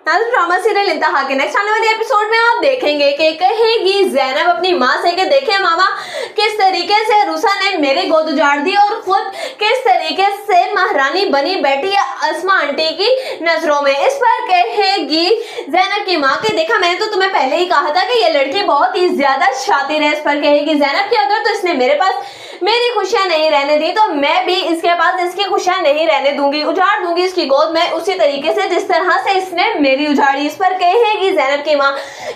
Drama serial इंतहा के next आने वाले एपिसोड में आप देखेंगे कि कहेगी ज़ैनब अपनी माँ से कि देखे मामा किस तरीके से अरूसा ने मेरी गोद उजाड़ दी और खुद किस तरीके से महारानी बनी बैठी है अस्मा आंटी की नजरों में। इस पर कहेगी ज़ैनब की माँ के देखा मैंने तो तुम्हें पहले ही कहा था कि ये लड़की बहुत ही ज्यादा शातिर है। इस पर कहेगी ज़ैनब की अगर तो इसने मेरे पास मेरी खुशियां नहीं रहने दी तो मैं भी इसके पास इसकी खुशियां नहीं रहने दूंगी, उजाड़ दूंगी इसकी गोद में उसी तरीके से जिस तरह से इसने मेरी उजाड़ी। इस पर कहेगी ज़ैनब की माँ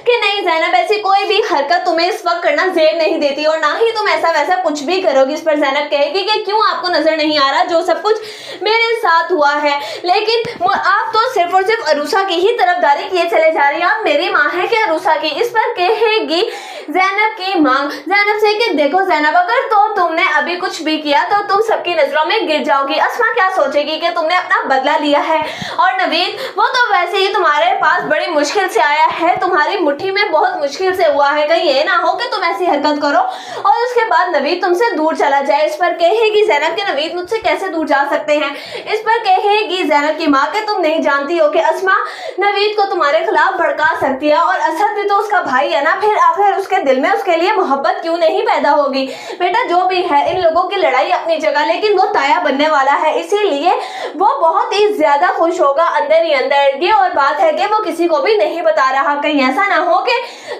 कि नहीं ज़ैनब ऐसी कोई भी हरकत तुम्हें इस वक्त करना जेब नहीं देती और ना ही तुम ऐसा वैसा कुछ भी करोगी। इस पर ज़ैनब कहेगी कि क्यों आपको नजर नहीं आ रहा जो सब कुछ मेरे साथ हुआ है, लेकिन आप तो सिर्फ और सिर्फ अरूसा की ही तरफदारी किए चले जा रही हैं, आप मेरी माँ है कि अरूसा की। इस पर कहेगी ज़ैनब की माँ ज़ैनब से कि देखो ज़ैनब अगर तो तुमने अभी कुछ भी किया तो तुम सबकी नजरों में गिर जाओगी। अस्मा क्या सोचेगी कि तुमने अपना बदला लिया है, और नवीद वो तो वैसे ही तुम्हारे पास बड़ी मुश्किल से आया है, तुम्हारी मुट्ठी में बहुत मुश्किल से हुआ है, कहीं ये ना हो कि तुम ऐसी हरकत करो और उसके बाद नवीद तुमसे दूर चला जाए। इस पर कहेगी ज़ैनब के नवीद मुझसे कैसे दूर जा सकते हैं। इस पर कहेगी ज़ैनब की माँ के तुम नहीं जानती हो कि अस्मा नवीद को तुम्हारे खिलाफ भड़का सकती है और असद भी तो उसका भाई है ना, फिर आखिर उसके दिल में उसके लिए मोहब्बत क्यों नहीं पैदा होगी। बेटा जो भी है इन लोगों की लड़ाई अपनी जगह, लेकिन वो ताया बनने वाला है इसीलिए वो बहुत ही ज्यादा खुश होगा अंदर ही अंदर। ये और बात है कि वो किसी को भी नहीं बता रहा, कहीं ऐसा ना हो कि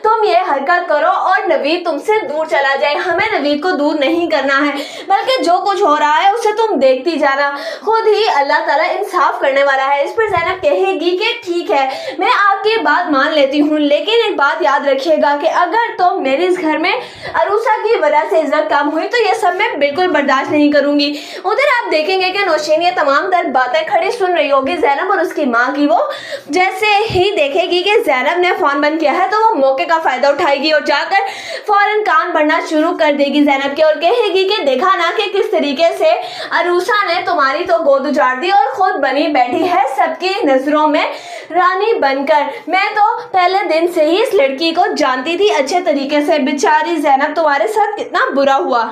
तुम ये हरकत करो और नवीद तुमसे दूर चला जाए। हमें नवीद को दूर नहीं करना है बल्कि जो कुछ हो रहा है उसे तुम देखती जाना, खुद ही अल्लाह ताला इंसाफ करने वाला है। इस पर ज़ैनब कहेगी कि ठीक है मैं आपकी बात मान लेती हूँ, लेकिन एक बात याद रखिएगा कि अगर तो मेरे इस घर में अरूसा की वजह से इज्जत कम हुई तो ये सब मैं बिल्कुल बर्दाश्त नहीं करूंगी। उधर आप देखेंगे कि नौशीन ये तमाम तर बातें खड़ी सुन रही होगी ज़ैनब और उसकी माँ की। वो जैसे ही देखेगी कि ज़ैनब ने फोन बंद किया है तो वो मौके का फायदा उठाएगी और जाकर फौरन कान भरना शुरू कर देगी ज़ैनब के और कहेगी कि देखा ना कि किस तरीके से अरूसा ने तुम्हारी तो गोद उजाड़ दी और खुद बनी बैठी है सबकी नजरों में रानी बनकर। मैं तो पहले दिन से ही इस लड़की को जानती थी अच्छे तरीके से, बेचारी ज़ैनब तुम्हारे साथ कितना बुरा हुआ।